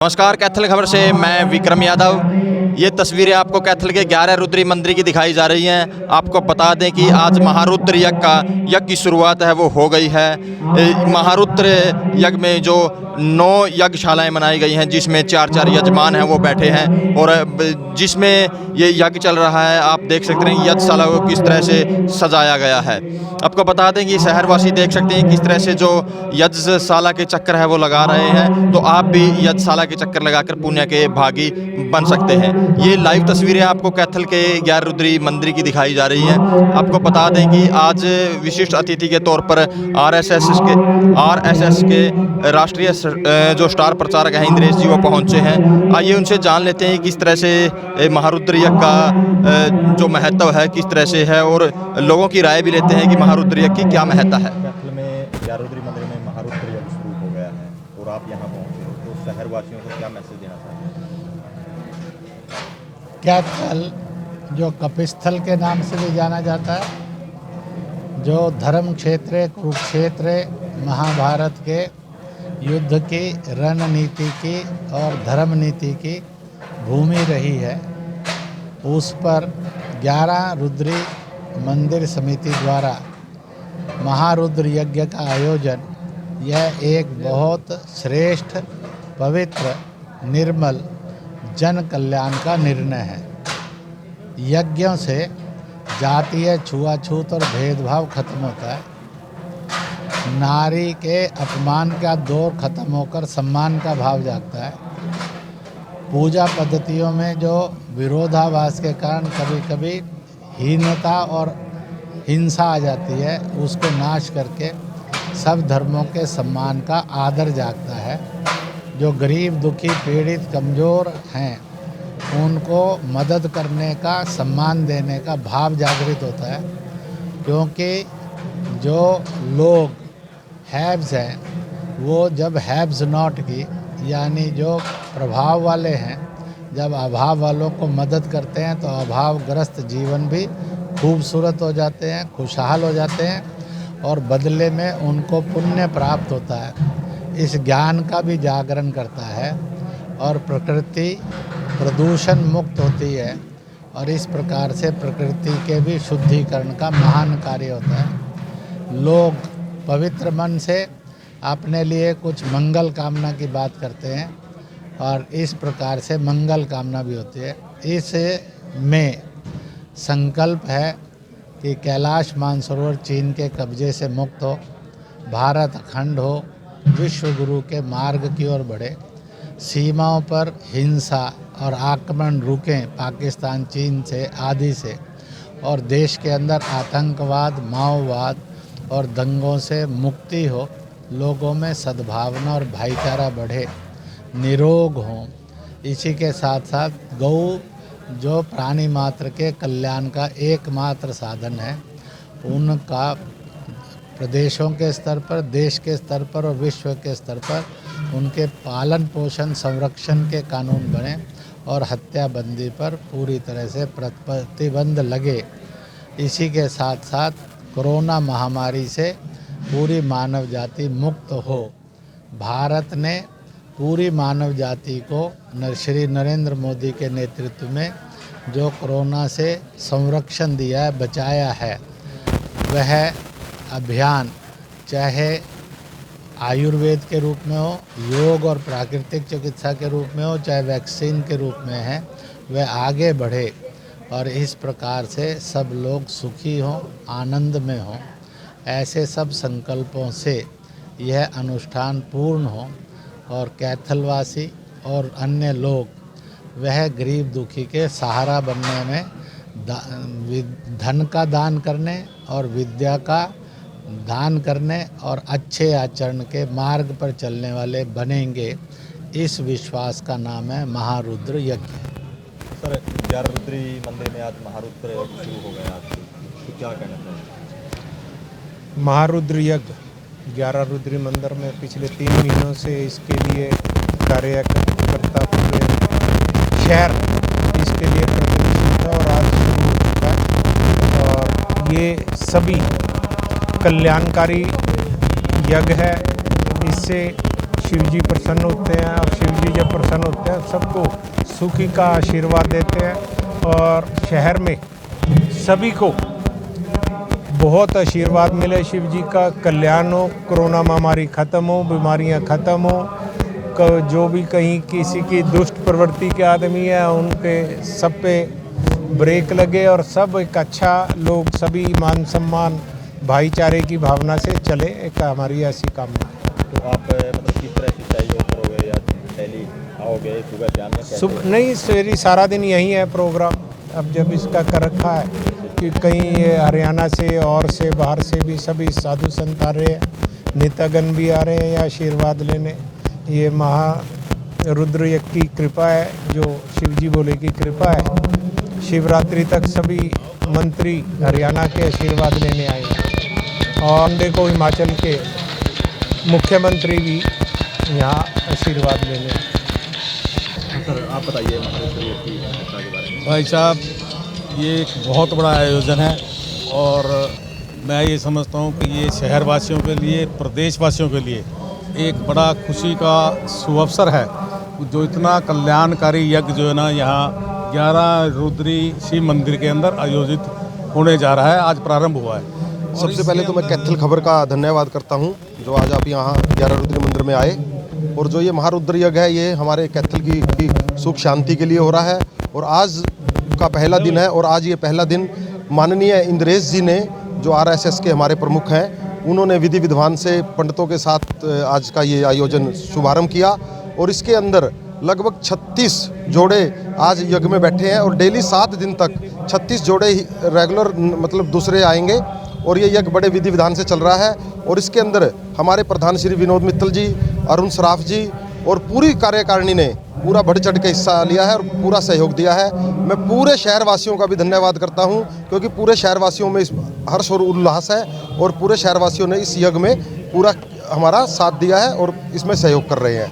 नमस्कार, कैथल खबर से मैं विक्रम यादव। ये तस्वीरें आपको कैथल के 11 रुद्री मंदिर की दिखाई जा रही हैं। आपको बता दें कि आज महारुद्र यज्ञ की शुरुआत है वो हो गई है। महारुद्र यज्ञ में जो 9 यज्ञशालाएं बनाई गई हैं, जिसमें 4-4 यजमान हैं वो बैठे हैं और जिसमें ये यज्ञ चल रहा है। आप देख सकते हैं यज्ञशाला को किस तरह से सजाया गया है। आपको बता दें कि शहरवासी देख सकते हैं किस तरह से जो यज्ञशाला के चक्कर है वो लगा रहे हैं, तो आप भी यज्ञशाला के चक्कर लगाकर पुण्य के भागी बन सकते हैं। ये लाइव तस्वीरें आपको कैथल के 11 रुद्री मंदिर की दिखाई जा रही हैं। आपको बता दें कि आज विशिष्ट अतिथि के तौर पर आरएसएस के राष्ट्रीय जो स्टार प्रचारक हैं इंद्रेश जी वो पहुंचे हैं। आइए उनसे जान लेते हैं किस तरह से महारुद्र यज्ञ का जो महत्व है किस तरह से है, और लोगों की राय भी लेते हैं कि महारुद्र यज्ञ की क्या महत्ता है। कैथल में 11 रुद्री मंदिर में महारुद्र यज्ञ शुरू हो गया है और आप यहाँ पहुँचे हो, तो शहरवासियों को क्या मैसेज देना चाहते हैं? कैथल जो कपिस्थल के नाम से भी जाना जाता है, जो धर्म क्षेत्र कुरुक्षेत्र महाभारत के युद्ध की रणनीति की और धर्म नीति की भूमि रही है, उस पर 11 रुद्री मंदिर समिति द्वारा महारुद्र यज्ञ का आयोजन यह एक बहुत श्रेष्ठ, पवित्र, निर्मल जन कल्याण का निर्णय है। यज्ञों से जातीय छुआछूत और भेदभाव खत्म होता है। नारी के अपमान का दौर खत्म होकर सम्मान का भाव जागता है। पूजा पद्धतियों में जो विरोधाभास के कारण कभी कभी हीनता और हिंसा आ जाती है, उसको नाश करके सब धर्मों के सम्मान का आदर जागता है। जो गरीब, दुखी, पीड़ित, कमज़ोर हैं, उनको मदद करने का, सम्मान देने का भाव जागृत होता है। क्योंकि जो लोग हैव्स हैं वो जब हैव्स नॉट की यानी जो प्रभाव वाले हैं, जब अभाव वालों को मदद करते हैं तो अभावग्रस्त जीवन भी खूबसूरत हो जाते हैं, खुशहाल हो जाते हैं और बदले में उनको पुण्य प्राप्त होता है। इस ज्ञान का भी जागरण करता है और प्रकृति प्रदूषण मुक्त होती है और इस प्रकार से प्रकृति के भी शुद्धिकरण का महान कार्य होता है। लोग पवित्र मन से अपने लिए कुछ मंगल कामना की बात करते हैं और इस प्रकार से मंगल कामना भी होती है। इस में संकल्प है कि कैलाश मानसरोवर चीन के कब्जे से मुक्त हो, भारत अखंड हो, विश्व गुरु के मार्ग की ओर बढ़े, सीमाओं पर हिंसा और आक्रमण रुकें पाकिस्तान, चीन से आदि से, और देश के अंदर आतंकवाद, माओवाद और दंगों से मुक्ति हो, लोगों में सद्भावना और भाईचारा बढ़े, निरोग हों। इसी के साथ साथ गौ जो प्राणी मात्र के कल्याण का एकमात्र साधन है, उनका प्रदेशों के स्तर पर, देश के स्तर पर और विश्व के स्तर पर उनके पालन पोषण संरक्षण के कानून बने और हत्याबंदी पर पूरी तरह से प्रतिबंध लगे। इसी के साथ साथ कोरोना महामारी से पूरी मानव जाति मुक्त हो। भारत ने पूरी मानव जाति को श्री नरेंद्र मोदी के नेतृत्व में जो कोरोना से संरक्षण दिया है, बचाया है, वह अभियान चाहे आयुर्वेद के रूप में हो, योग और प्राकृतिक चिकित्सा के रूप में हो, चाहे वैक्सीन के रूप में है, वह आगे बढ़े और इस प्रकार से सब लोग सुखी हों, आनंद में हों। ऐसे सब संकल्पों से यह अनुष्ठान पूर्ण हो और कैथलवासी और अन्य लोग वह गरीब दुखी के सहारा बनने में धन का दान करने और विद्या का दान करने और अच्छे आचरण के मार्ग पर चलने वाले बनेंगे। इस विश्वास का नाम है महारुद्र यज्ञ। सर, 11 रुद्री मंदिर में आज महारुद्र यज्ञ शुरू हो गया, तो क्या कहना चाहिए? महारुद्र यज्ञ 11 रुद्री मंदिर में पिछले 3 महीनों से इसके लिए कार्यकर्ता पूरे शहर इसके लिए प्रतिष्ठित है और आज शुरू हो चुका है। और ये सभी कल्याणकारी यज्ञ है। इससे शिव जी प्रसन्न होते हैं, और शिव जी जब प्रसन्न होते हैं सबको सुखी का आशीर्वाद देते हैं। और शहर में सभी को बहुत आशीर्वाद मिले, शिव जी का कल्याण हो, कोरोना महामारी ख़त्म हो, बीमारियां ख़त्म हो, जो भी कहीं किसी की दुष्ट प्रवृत्ति के आदमी है उनके सब पे ब्रेक लगे, और सब एक अच्छा लोग सभी मान सम्मान भाईचारे की भावना से चले, एक हमारी ऐसी कामना है। तो आप मतलब किस तरह सिंचाई करोगे या डेली आओगे सुबह शाम में? सुबह नहीं, सवेरे सारा दिन यही है प्रोग्राम। अब जब इसका कर रखा है कि कहीं हरियाणा से और से बाहर से भी सभी साधु संत आ रहे हैं, नेतागण भी आ रहे हैं या आशीर्वाद लेने। ये महारुद्र यज्ञ की कृपा है, जो शिव जी बोले की कृपा है। शिवरात्रि तक सभी मंत्री हरियाणा के आशीर्वाद लेने आएंगे, और देखो हिमाचल के मुख्यमंत्री भी यहाँ आशीर्वाद लेने। सर आप बताइए महारुद्र यज्ञ की घटना के बारे में। भाई साहब, ये एक बहुत बड़ा आयोजन है, और मैं ये समझता हूँ कि ये शहरवासियों के लिए, प्रदेशवासियों के लिए एक बड़ा खुशी का सुअवसर है। जो इतना कल्याणकारी यज्ञ जो है ना, यहाँ 11 रुद्री शिव मंदिर के अंदर आयोजित होने जा रहा है, आज प्रारंभ हुआ है। सबसे पहले तो मैं कैथल खबर का धन्यवाद करता हूँ, जो आज आप यहाँ 11 रुद्री मंदिर में आए। और जो ये महारुद्र यज्ञ है, ये हमारे कैथल की सुख शांति के लिए हो रहा है, और आज का पहला दिन है। और आज ये पहला दिन माननीय इंद्रेश जी ने, जो RSS के हमारे प्रमुख हैं, उन्होंने विधि विधान से पंडितों के साथ आज का ये आयोजन शुभारंभ किया। और इसके अंदर लगभग 36 जोड़े आज यज्ञ में बैठे हैं, और डेली 7 दिन तक 36 जोड़े रेगुलर मतलब दूसरे आएंगे, और ये यज्ञ बड़े विधि विधान से चल रहा है। और इसके अंदर हमारे प्रधान श्री विनोद मित्तल जी, अरुण सराफ जी और पूरी कार्यकारिणी ने पूरा बढ़ चढ़ के हिस्सा लिया है और पूरा सहयोग दिया है। मैं पूरे शहरवासियों का भी धन्यवाद करता हूं, क्योंकि पूरे शहरवासियों में इस हर्ष और उल्लास है, और पूरे शहरवासियों ने इस यज्ञ में पूरा हमारा साथ दिया है और इसमें सहयोग कर रहे हैं।